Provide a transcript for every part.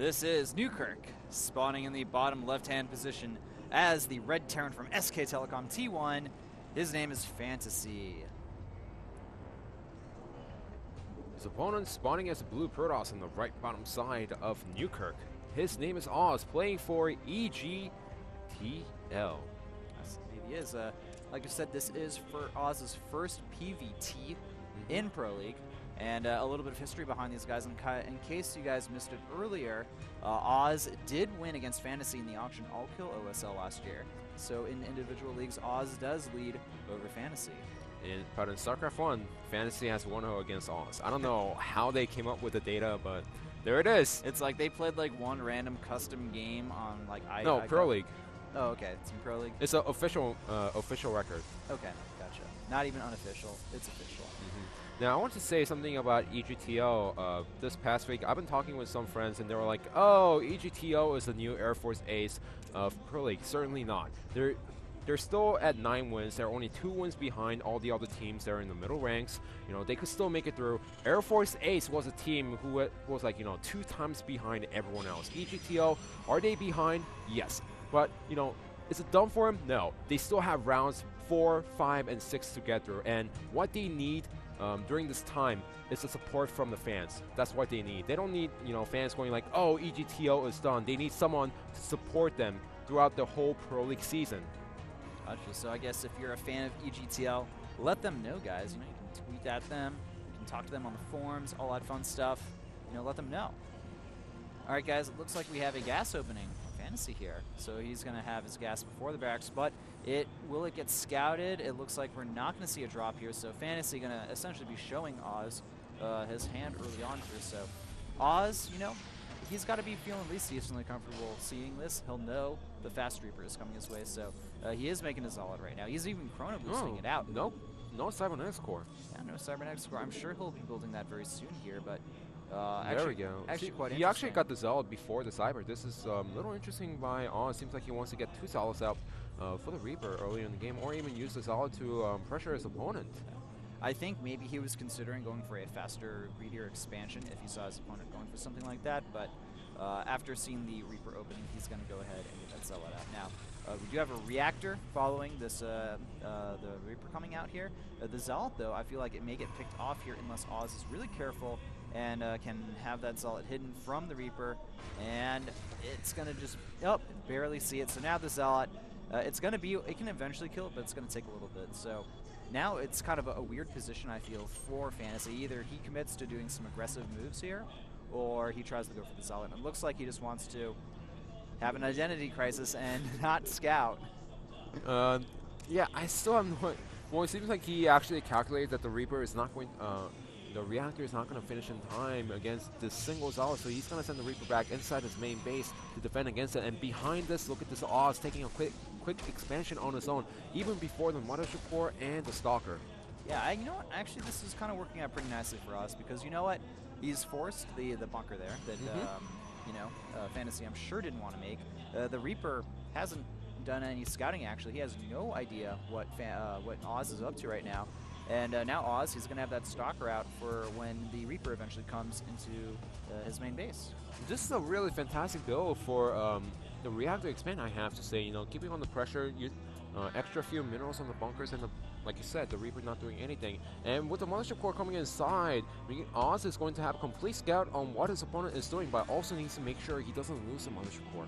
This is Newkirk, spawning in the bottom left-hand position as the red Terran from SK Telecom T1. His name is Fantasy. His opponent spawning as a blue Protoss on the right bottom side of Newkirk. His name is Oz, playing for EGTL. Yes, indeed he is. Like I said, this is for Oz's first PVT in Pro League. And a little bit of history behind these guys. In case you guys missed it earlier, Oz did win against Fantasy in the auction all-kill OSL last year. So in individual leagues, Oz does lead over Fantasy. But in Starcraft2, Fantasy has 1-0 against Oz. I don't know how they came up with the data, but there it is. It's like they played like one random custom game on like Pro League. Oh, okay. It's in Pro League. It's an official record. Okay, gotcha. Not even unofficial. It's official. Now, I want to say something about EGTL. This past week, I've been talking with some friends, and they were like, oh, EGTL is the new Air Force Ace of Pro League. Certainly not. They're still at 9 wins. They're only 2 wins behind all the other teams that are in the middle ranks. You know, they could still make it through. Air Force Ace was a team who was like, 2 times behind everyone else. EGTL, are they behind? Yes. But, is it done for them? No. They still have rounds 4, 5, and 6 to get through. And what they need during this time is the support from the fans. That's what they need. They don't need, fans going like, oh, EGTL is done. They need someone to support them throughout the whole Pro League season. Gotcha. So I guess if you're a fan of EGTL, let them know, guys. You can tweet at them, you can talk to them on the forums, all that fun stuff. Let them know. All right, guys, it looks like we have a gas opening for Fantasy here. So he's going to have his gas before the barracks, but will it get scouted? It looks like we're not going to see a drop here, so Fantasy going to essentially be showing Oz his hand early on here. So Oz, he's got to be feeling at least decently comfortable seeing this. He'll know the Fast Reaper is coming his way, so he is making a solid right now. He's even chrono boosting it out. Nope, no Cybernetics core. Yeah, no Cybernetics core. I'm sure he'll be building that very soon here, but there we go. Actually, quite he actually got the Zealot before the Cyber. This is a little interesting by Oz. Seems like he wants to get 2 Zealots out for the Reaper early in the game, or even use the Zealot to pressure his opponent. I think maybe he was considering going for a faster, greedier expansion if he saw his opponent going for something like that, but after seeing the Reaper opening, he's going to go ahead and get that Zealot out. Now, we do have a reactor following this, the Reaper coming out here. The Zealot, though, I feel like it may get picked off here unless Oz is really careful and can have that Zealot hidden from the Reaper, and it's going to just, barely see it. So now the Zealot, it can eventually kill it, but it's going to take a little bit. So now it's kind of a weird position, I feel, for Fantasy. Either he commits to doing some aggressive moves here, or he tries to go for the Zealot. It looks like he just wants to have an identity crisis and not scout. Yeah, I still have no... Well, it seems like he actually calculated that the Reaper is not going... the reactor is not going to finish in time against this single Zealot, so he's going to send the Reaper back inside his main base to defend against it. And behind this, look at this Oz taking a quick expansion on his own, even before the Mothership Core and the Stalker. Yeah, you know what? Actually, this is kind of working out pretty nicely for Oz, because you know what? He's forced the bunker there that, Fantasy, I'm sure, didn't want to make. The Reaper hasn't done any scouting, actually. He has no idea what Oz is up to right now. And now Oz, he's going to have that Stalker out for when the Reaper eventually comes into his main base. This is a really fantastic build for the reactor expand, I have to say. Keeping on the pressure, extra few minerals on the bunkers, and like you said, the Reaper not doing anything. And with the Mothership Core coming inside, Oz is going to have a complete scout on what his opponent is doing, but also needs to make sure he doesn't lose the Mothership Core.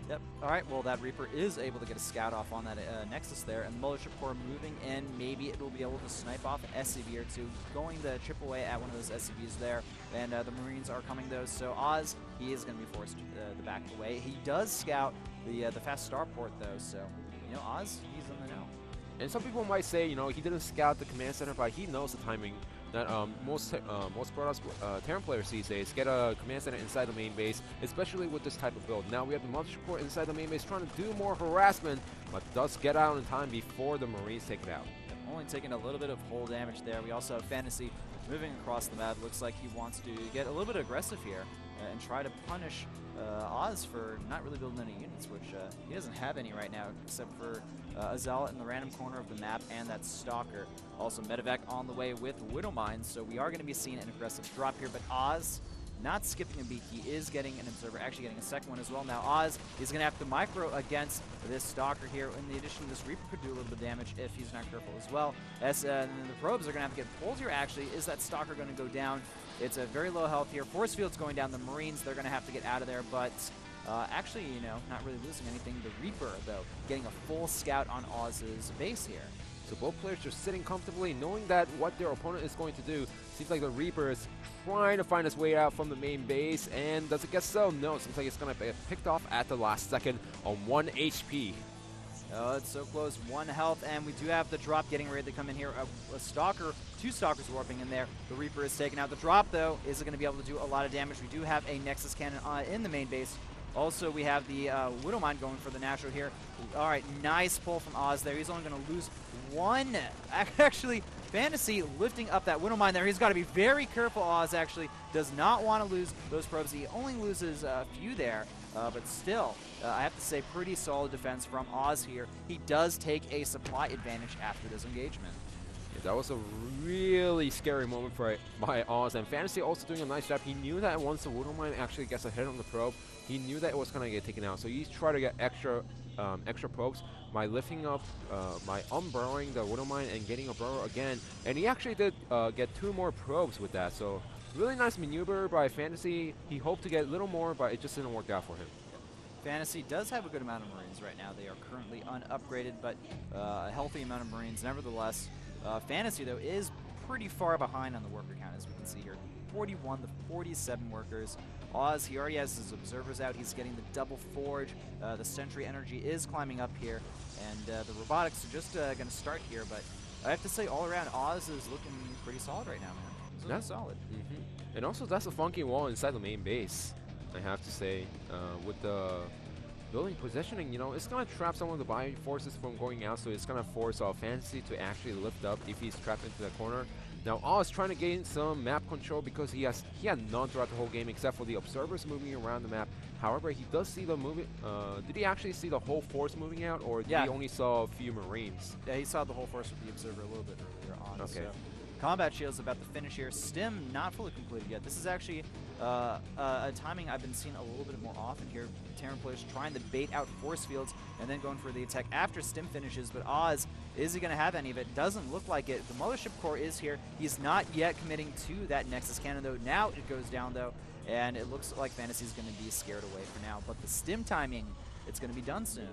Yep. All right, well, that Reaper is able to get a scout off on that Nexus there, and the Mothership Core moving in. Maybe it will be able to snipe off an SCV or two, going to chip away at one of those SCVs there, and the Marines are coming, though, so Oz, he is going to be forced to back away. He does scout the fast starport, though, so, Oz, he's in the know. And some people might say, he didn't scout the command center, but he knows the timing that most Protoss Terran players these days get a command center inside the main base, especially with this type of build. Now we have the Mothership Core inside the main base trying to do more harassment, but does get out in time before the Marines take it out. Only taking a little bit of hull damage there. We also have Fantasy moving across the map. Looks like he wants to get a little bit aggressive here and try to punish Oz for not really building any units, which he doesn't have any right now, except for a Zealot in the random corner of the map and that Stalker. Also, Medevac on the way with Widow Mines, so we are going to be seeing an aggressive drop here, but Oz not skipping a beat. He is getting an Observer, actually getting a second one as well. Now Oz is going to have to micro against this Stalker here. In addition, this Reaper could do a little bit of damage if he's not careful as well. And then the probes are going to have to get pulled here, actually. Is that Stalker going to go down? It's a very low health here. Force Field's going down. The Marines, they're going to have to get out of there, but actually, you know, not really losing anything. The Reaper, though, getting a full scout on Oz's base here. So both players just sitting comfortably, knowing that what their opponent is going to do. Seems like the Reaper is trying to find his way out from the main base, and does it get so? No, seems like it's going to be picked off at the last second on 1 HP. Oh, it's so close. 1 health, and we do have the drop getting ready to come in here. A Stalker, 2 Stalkers warping in there. The Reaper is taking out the drop, though. Is it going to be able to do a lot of damage? We do have a Nexus Cannon in the main base. Also, we have the Widowmine going for the natural here. All right, nice pull from Oz there. He's only going to lose 1. Actually, Fantasy lifting up that Widowmine there. He's got to be very careful. Oz actually does not want to lose those probes. He only loses a few there, but still, I have to say, pretty solid defense from Oz here. He does take a supply advantage after this engagement. Yeah, that was a really scary moment for by Oz, and Fantasy also doing a nice job. He knew that once the Widowmine actually gets a hit on the probe, he knew that it was going to get taken out. So he's trying to get extra probes by lifting up, by unburrowing the Widowmine and getting a burrow again. And he actually did get 2 more probes with that. So really nice maneuver by Fantasy. He hoped to get a little more, but it just didn't work out for him. Fantasy does have a good amount of Marines right now. They are currently unupgraded, but a healthy amount of Marines nevertheless. Fantasy, though, is pretty far behind on the worker count, as we can see here. 41 to 47 workers. Oz, he already has his observers out. He's getting the double forge. The sentry energy is climbing up here, and the robotics are just going to start here. But I have to say, all around, Oz is looking pretty solid right now, man. He's looking solid. And also, that's a funky wall inside the main base, I have to say. With the building positioning, you know, it's going to trap some of the bio forces from going out, so it's going to force Fantasy to actually lift up if he's trapped into the corner. Now Oz trying to gain some map control because he had none throughout the whole game except for the observers moving around the map. However, he does see the movement. Did he actually see the whole force moving out, or did he only saw a few Marines? Yeah, he saw the whole force with the observer a little bit earlier on. Okay. So. Combat Shield's about to finish here. Stim not fully completed yet. This is actually a timing I've been seeing a little bit more often here. Terran players trying to bait out force fields and then going for the attack after Stim finishes. But Oz, is he going to have any of it? Doesn't look like it. The Mothership Core is here. He's not yet committing to that Nexus Cannon, though. Now it goes down, though, and it looks like Fantasy's going to be scared away for now. But the Stim timing, it's going to be done soon.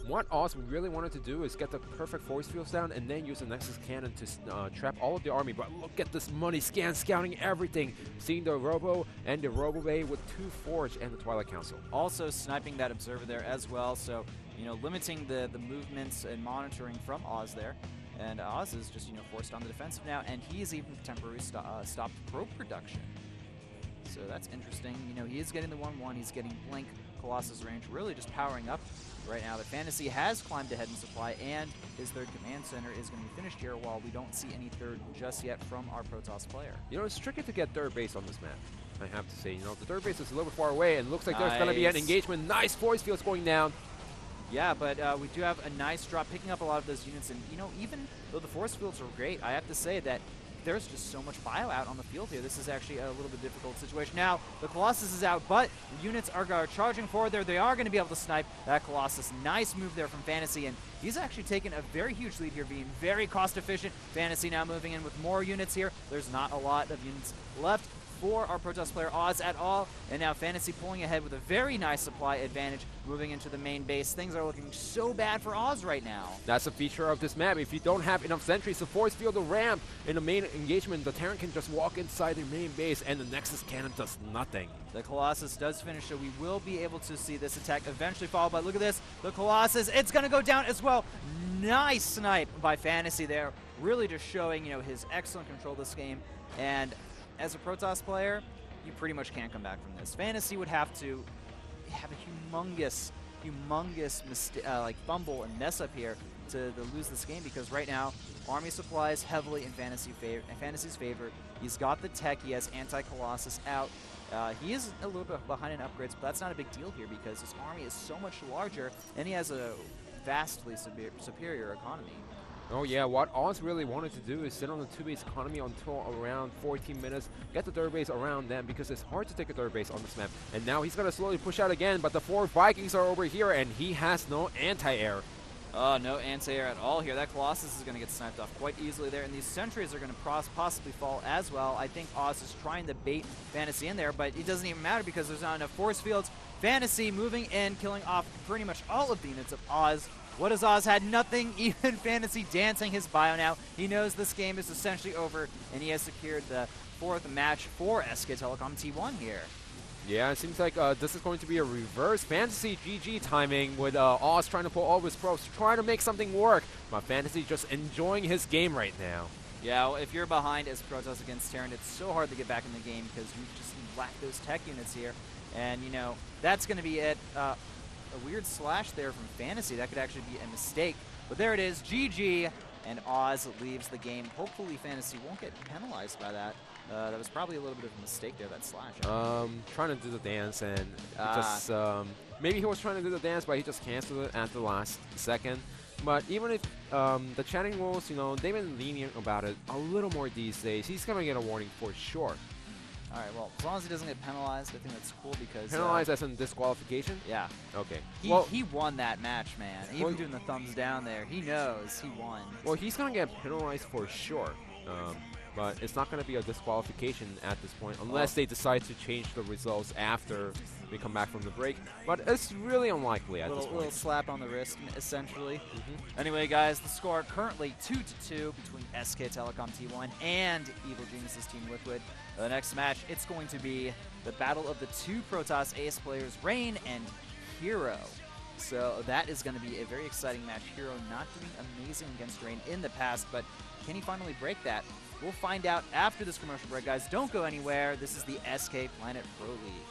What Oz really wanted to do is get the perfect force fields down and then use the Nexus Cannon to trap all of the army. But look at this money scouting everything. Seeing the Robo and the Robo Bay with 2 Forge and the Twilight Council. Also sniping that Observer there as well. So, you know, limiting the movements and monitoring from Oz there. And Oz is just, you know, forced on the defensive now. And he's even temporarily stopped probe production. So that's interesting. You know, he is getting the 1-1. He's getting Blink, Colossus range, really just powering up right now. But Fantasy has climbed ahead in supply, and his 3rd command center is going to be finished here while we don't see any 3rd just yet from our Protoss player. You know, it's tricky to get 3rd base on this map, I have to say. You know, the 3rd base is a little bit far away, and looks like there's going to be an engagement. Nice force fields going down. Yeah, but we do have a nice drop, picking up a lot of those units. And, you know, even though the force fields are great, I have to say that there's just so much bio out on the field here. This is actually a little bit difficult situation. Now, the Colossus is out, but the units are charging forward there. They are going to be able to snipe that Colossus. Nice move there from Fantasy, and he's actually taken a very huge lead here, being very cost efficient. Fantasy now moving in with more units here. There's not a lot of units left for our Protoss player Oz at all, and now Fantasy pulling ahead with a very nice supply advantage moving into the main base. Things are looking so bad for Oz right now. That's a feature of this map. If you don't have enough sentries to force field the ramp in the main engagement, the Terran can just walk inside the main base and the Nexus Cannon does nothing. The Colossus does finish, so we will be able to see this attack eventually followed by, look at this, the Colossus, it's going to go down as well. Nice snipe by Fantasy there, really just showing, you know, his excellent control of this game. And as a Protoss player, you pretty much can't come back from this. Fantasy would have to have a humongous like fumble and mess up here to lose this game, because right now army supply is heavily in Fantasy's favor. He's got the tech. He has anti-Colossus out. He is a little bit behind in upgrades, but that's not a big deal here because his army is so much larger and he has a vastly superior economy. Oh yeah, what Oz really wanted to do is sit on the 2-base economy until around 14 minutes, get the third base around them because it's hard to take a third base on this map. And now he's going to slowly push out again, but the 4 Vikings are over here and he has no anti-air. No anti-air at all here. That Colossus is going to get sniped off quite easily there, and these sentries are going to possibly fall as well. I think Oz is trying to bait Fantasy in there, but it doesn't even matter because there's not enough force fields. Fantasy moving in, killing off pretty much all of the units of Oz. What has Oz had? Nothing. Even Fantasy dancing his bio now. He knows this game is essentially over, and he has secured the 4th match for SK Telecom T1 here. Yeah, it seems like this is going to be a reverse Fantasy GG timing with Oz trying to pull all of his probes, trying to make something work. But Fantasy just enjoying his game right now. Yeah, well, if you're behind as Protoss against Terran, it's so hard to get back in the game because you just lack those tech units here. And, you know, that's going to be it. A weird slash there from Fantasy. That could actually be a mistake. But there it is, GG, and Oz leaves the game. Hopefully Fantasy won't get penalized by that. That was probably a little bit of a mistake there, that slash. Trying to do the dance, and just maybe he was trying to do the dance, but he just canceled it at the last second. But even if the chatting rules, you know, they've been lenient about it a little more these days, he's going to get a warning for sure. All right, well, as long as he doesn't get penalized, I think that's cool because... Penalized as in disqualification? Yeah. Okay. He won that match, man. Even doing the thumbs down there, he knows he won. Well, he's going to get penalized for sure. But it's not going to be a disqualification at this point unless they decide to change the results after we come back from the break. But it's really unlikely at this point. A little slap on the wrist, essentially. Anyway, guys, the score currently 2-2 between SK Telecom T1 and Evil Geniuses Team Liquid. The next match, it's going to be the battle of the 2 Protoss ace players, Rain and Hero. So that is going to be a very exciting match. Hero not doing amazing against Rain in the past, but can he finally break that? We'll find out after this commercial break, guys. Don't go anywhere. This is the SK Planet Pro League.